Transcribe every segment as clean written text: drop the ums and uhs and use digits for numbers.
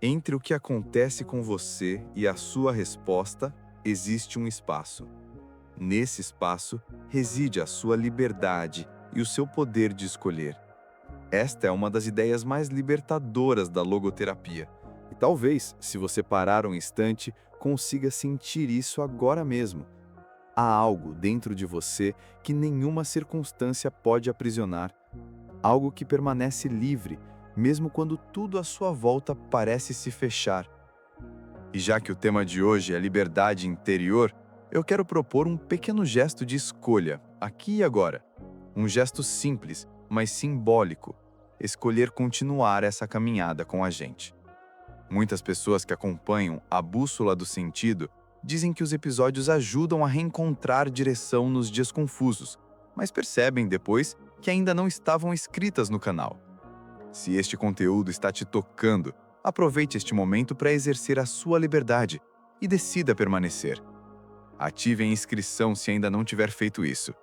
Entre o que acontece com você e a sua resposta, existe um espaço. Nesse espaço reside a sua liberdade e o seu poder de escolher. Esta é uma das ideias mais libertadoras da logoterapia. E talvez, se você parar um instante, consiga sentir isso agora mesmo. Há algo dentro de você que nenhuma circunstância pode aprisionar. Algo que permanece livre, mesmo quando tudo à sua volta parece se fechar. E já que o tema de hoje é liberdade interior, eu quero propor um pequeno gesto de escolha, aqui e agora. Um gesto simples, mas simbólico. Escolher continuar essa caminhada com a gente. Muitas pessoas que acompanham a Bússola do Sentido dizem que os episódios ajudam a reencontrar direção nos dias confusos, mas percebem depois que ainda não estavam inscritas no canal. Se este conteúdo está te tocando, aproveite este momento para exercer a sua liberdade e decida permanecer. Ative a inscrição se ainda não tiver feito isso.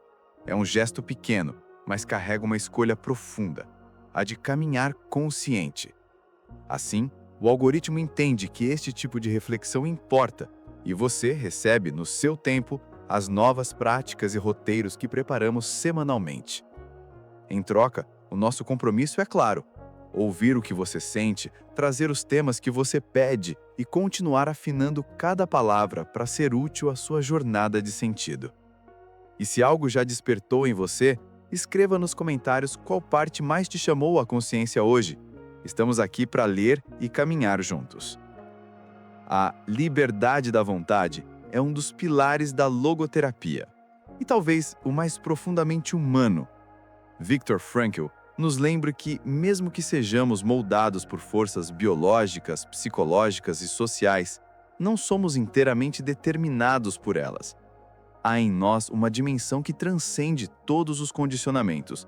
É um gesto pequeno, mas carrega uma escolha profunda, a de caminhar consciente. Assim, o algoritmo entende que este tipo de reflexão importa e você recebe, no seu tempo, as novas práticas e roteiros que preparamos semanalmente. Em troca, o nosso compromisso é claro: ouvir o que você sente, trazer os temas que você pede e continuar afinando cada palavra para ser útil à sua jornada de sentido. E se algo já despertou em você, escreva nos comentários qual parte mais te chamou à consciência hoje. Estamos aqui para ler e caminhar juntos. A liberdade da vontade é um dos pilares da logoterapia e talvez o mais profundamente humano. Viktor Frankl nos lembra que, mesmo que sejamos moldados por forças biológicas, psicológicas e sociais, não somos inteiramente determinados por elas. Há em nós uma dimensão que transcende todos os condicionamentos,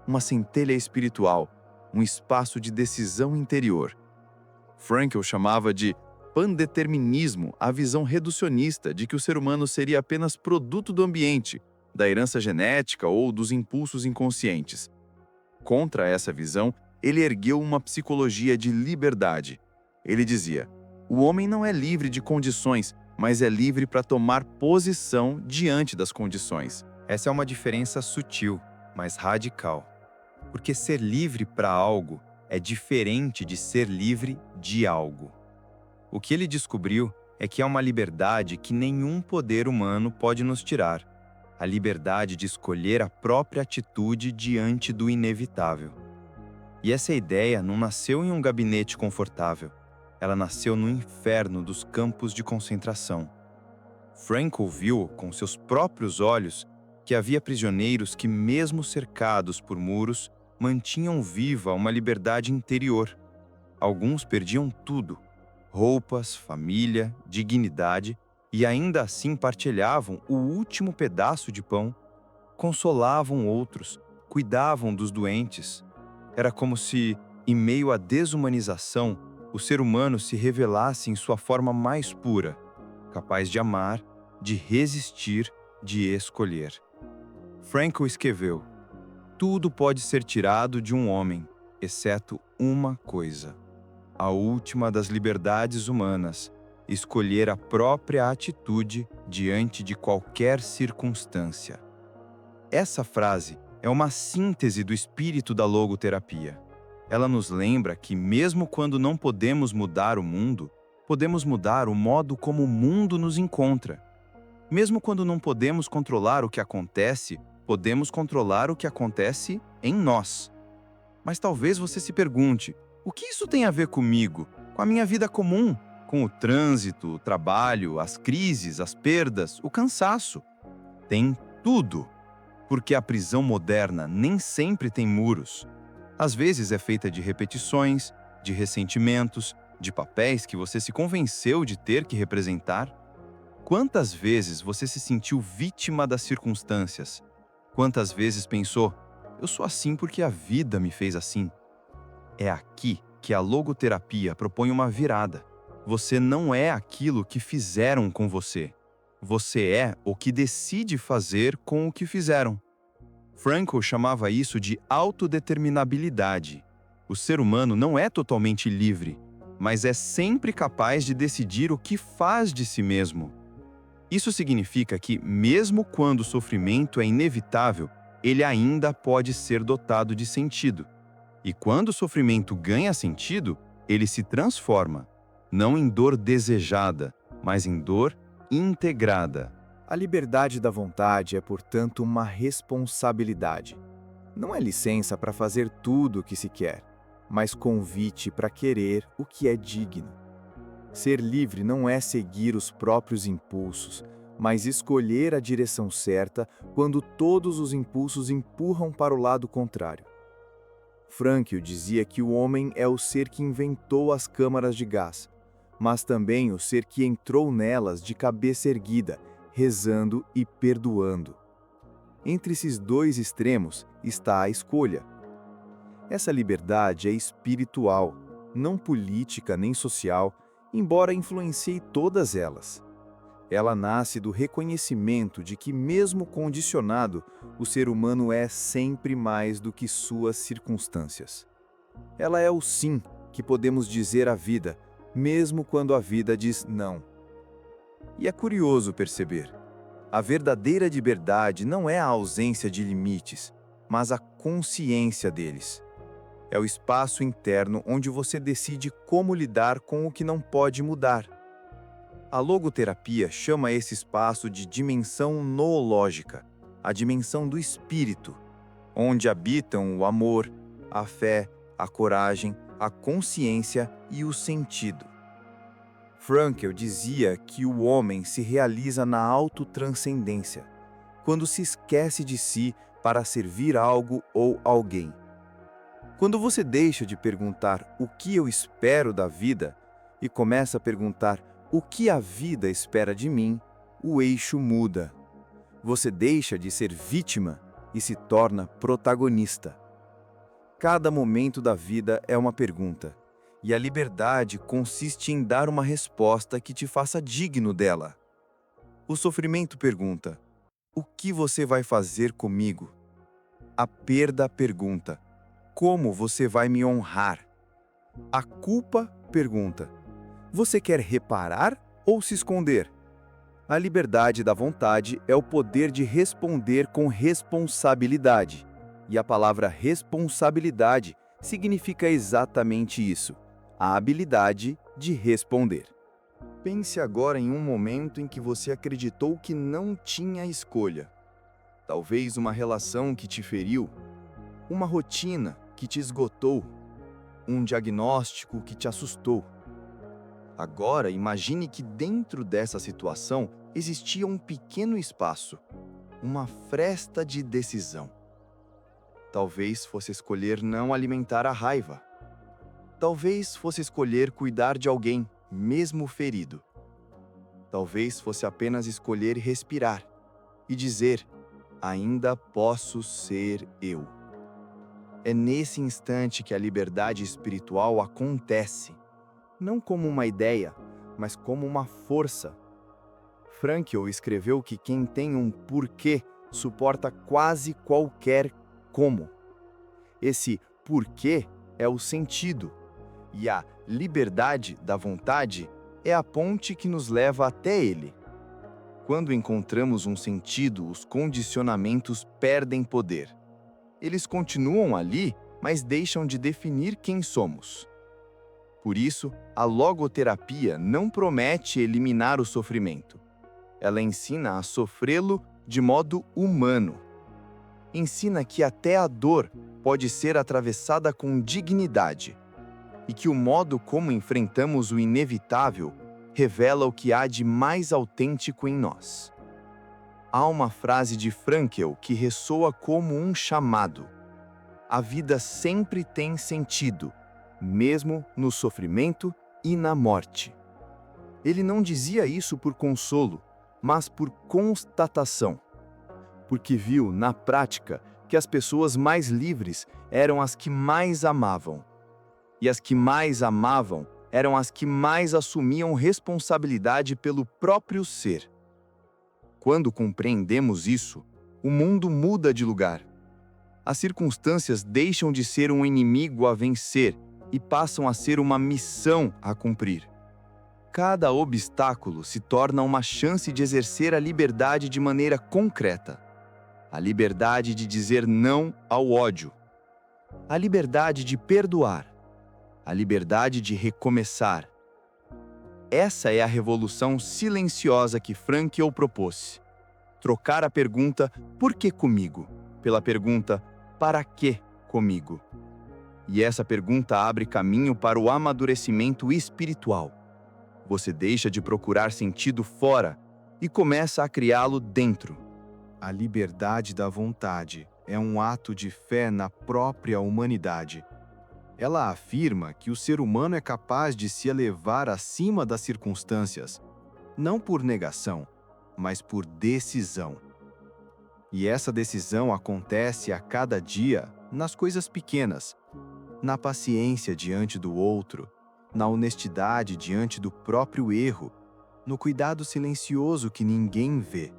uma centelha espiritual, um espaço de decisão interior. Frankl chamava de pandeterminismo a visão reducionista de que o ser humano seria apenas produto do ambiente, da herança genética ou dos impulsos inconscientes. Contra essa visão, ele ergueu uma psicologia de liberdade. Ele dizia: o homem não é livre de condições, mas é livre para tomar posição diante das condições. Essa é uma diferença sutil, mas radical. Porque ser livre para algo é diferente de ser livre de algo. O que ele descobriu é que há uma liberdade que nenhum poder humano pode nos tirar: a liberdade de escolher a própria atitude diante do inevitável. E essa ideia não nasceu em um gabinete confortável, ela nasceu no inferno dos campos de concentração. Frankl viu com seus próprios olhos que havia prisioneiros que, mesmo cercados por muros, mantinham viva uma liberdade interior. Alguns perdiam tudo: roupas, família, dignidade, e ainda assim partilhavam o último pedaço de pão, consolavam outros, cuidavam dos doentes. Era como se, em meio à desumanização, o ser humano se revelasse em sua forma mais pura, capaz de amar, de resistir, de escolher. Frankl escreveu: tudo pode ser tirado de um homem, exceto uma coisa: a última das liberdades humanas, escolher a própria atitude diante de qualquer circunstância. Essa frase é uma síntese do espírito da logoterapia. Ela nos lembra que, mesmo quando não podemos mudar o mundo, podemos mudar o modo como o mundo nos encontra. Mesmo quando não podemos controlar o que acontece, podemos controlar o que acontece em nós. Mas talvez você se pergunte: o que isso tem a ver comigo, com a minha vida comum, com o trânsito, o trabalho, as crises, as perdas, o cansaço? Tem tudo, porque a prisão moderna nem sempre tem muros. Às vezes é feita de repetições, de ressentimentos, de papéis que você se convenceu de ter que representar. Quantas vezes você se sentiu vítima das circunstâncias? Quantas vezes pensou: eu sou assim porque a vida me fez assim? É aqui que a logoterapia propõe uma virada. Você não é aquilo que fizeram com você. Você é o que decide fazer com o que fizeram. Frankl chamava isso de autodeterminabilidade. O ser humano não é totalmente livre. mas é sempre capaz de decidir o que faz de si mesmo. Isso significa que, mesmo quando o sofrimento é inevitável, ele ainda pode ser dotado de sentido. E quando o sofrimento ganha sentido, ele se transforma, não em dor desejada, mas em dor integrada. A liberdade da vontade é, portanto, uma responsabilidade. Não é licença para fazer tudo o que se quer, mas convite para querer o que é digno. Ser livre não é seguir os próprios impulsos, mas escolher a direção certa quando todos os impulsos empurram para o lado contrário. Frankl dizia que o homem é o ser que inventou as câmaras de gás, mas também o ser que entrou nelas de cabeça erguida, rezando e perdoando. Entre esses dois extremos está a escolha. Essa liberdade é espiritual, não política nem social, embora influencie todas elas. Ela nasce do reconhecimento de que, mesmo condicionado, o ser humano é sempre mais do que suas circunstâncias. Ela é o sim que podemos dizer à vida, mesmo quando a vida diz não. E é curioso perceber. A verdadeira liberdade não é a ausência de limites, mas a consciência deles. É o espaço interno onde você decide como lidar com o que não pode mudar. A logoterapia chama esse espaço de dimensão noológica, a dimensão do espírito, onde habitam o amor, a fé, a coragem, a consciência e o sentido. Frankl dizia que o homem se realiza na autotranscendência, quando se esquece de si para servir algo ou alguém. Quando você deixa de perguntar o que eu espero da vida e começa a perguntar o que a vida espera de mim, o eixo muda. Você deixa de ser vítima e se torna protagonista. Cada momento da vida é uma pergunta, e a liberdade consiste em dar uma resposta que te faça digno dela. O sofrimento pergunta: o que você vai fazer comigo? A perda pergunta: como você vai me honrar? A culpa pergunta: você quer reparar ou se esconder? A liberdade da vontade é o poder de responder com responsabilidade. E a palavra responsabilidade significa exatamente isso: a habilidade de responder. Pense agora em um momento em que você acreditou que não tinha escolha. Talvez uma relação que te feriu, uma rotina que te esgotou, um diagnóstico que te assustou. Agora, imagine que dentro dessa situação existia um pequeno espaço, uma fresta de decisão. Talvez fosse escolher não alimentar a raiva. Talvez fosse escolher cuidar de alguém, mesmo ferido. Talvez fosse apenas escolher respirar e dizer: ainda posso ser eu. É nesse instante que a liberdade espiritual acontece, não como uma ideia, mas como uma força. Frankl escreveu que quem tem um porquê suporta quase qualquer como. Esse porquê é o sentido, e a liberdade da vontade é a ponte que nos leva até ele. Quando encontramos um sentido, os condicionamentos perdem poder. Eles continuam ali, mas deixam de definir quem somos. Por isso, a logoterapia não promete eliminar o sofrimento. Ela ensina a sofrê-lo de modo humano. Ensina que até a dor pode ser atravessada com dignidade e que o modo como enfrentamos o inevitável revela o que há de mais autêntico em nós. Há uma frase de Frankl que ressoa como um chamado: a vida sempre tem sentido, mesmo no sofrimento e na morte. Ele não dizia isso por consolo, mas por constatação, porque viu, na prática, que as pessoas mais livres eram as que mais amavam, e as que mais amavam eram as que mais assumiam responsabilidade pelo próprio ser. Quando compreendemos isso, o mundo muda de lugar. As circunstâncias deixam de ser um inimigo a vencer e passam a ser uma missão a cumprir. Cada obstáculo se torna uma chance de exercer a liberdade de maneira concreta. A liberdade de dizer não ao ódio. A liberdade de perdoar. A liberdade de recomeçar. Essa é a revolução silenciosa que Frankl propôs. Trocar a pergunta "por que comigo?" pela pergunta "para que comigo?" E essa pergunta abre caminho para o amadurecimento espiritual. Você deixa de procurar sentido fora e começa a criá-lo dentro. A liberdade da vontade é um ato de fé na própria humanidade. Ela afirma que o ser humano é capaz de se elevar acima das circunstâncias, não por negação, mas por decisão. E essa decisão acontece a cada dia nas coisas pequenas, na paciência diante do outro, na honestidade diante do próprio erro, no cuidado silencioso que ninguém vê.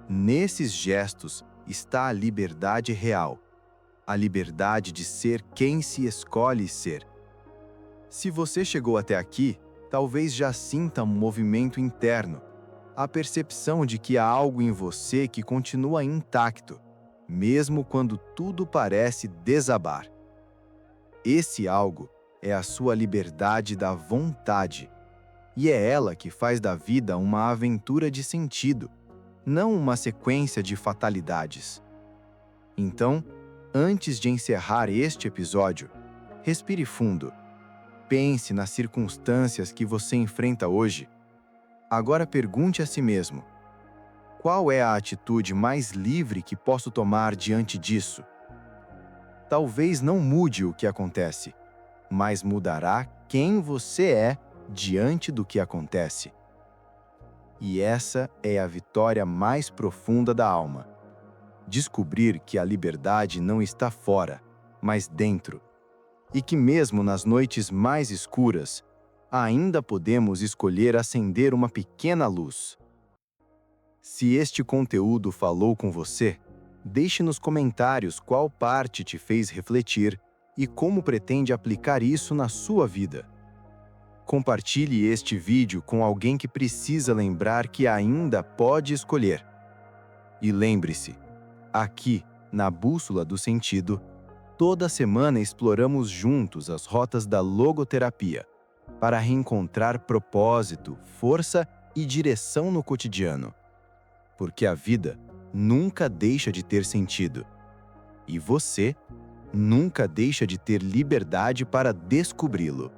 Nesses gestos está a liberdade real, a liberdade de ser quem se escolhe ser. Se você chegou até aqui, talvez já sinta um movimento interno, a percepção de que há algo em você que continua intacto, mesmo quando tudo parece desabar. Esse algo é a sua liberdade da vontade, e é ela que faz da vida uma aventura de sentido, não uma sequência de fatalidades. Então, antes de encerrar este episódio, respire fundo. Pense nas circunstâncias que você enfrenta hoje. Agora pergunte a si mesmo: qual é a atitude mais livre que posso tomar diante disso? Talvez não mude o que acontece, mas mudará quem você é diante do que acontece. E essa é a vitória mais profunda da alma. Descobrir que a liberdade não está fora, mas dentro. E que mesmo nas noites mais escuras, ainda podemos escolher acender uma pequena luz. Se este conteúdo falou com você, deixe nos comentários qual parte te fez refletir e como pretende aplicar isso na sua vida. Compartilhe este vídeo com alguém que precisa lembrar que ainda pode escolher. E lembre-se, aqui, na Bússola do Sentido, toda semana exploramos juntos as rotas da logoterapia para reencontrar propósito, força e direção no cotidiano. Porque a vida nunca deixa de ter sentido. E você nunca deixa de ter liberdade para descobri-lo.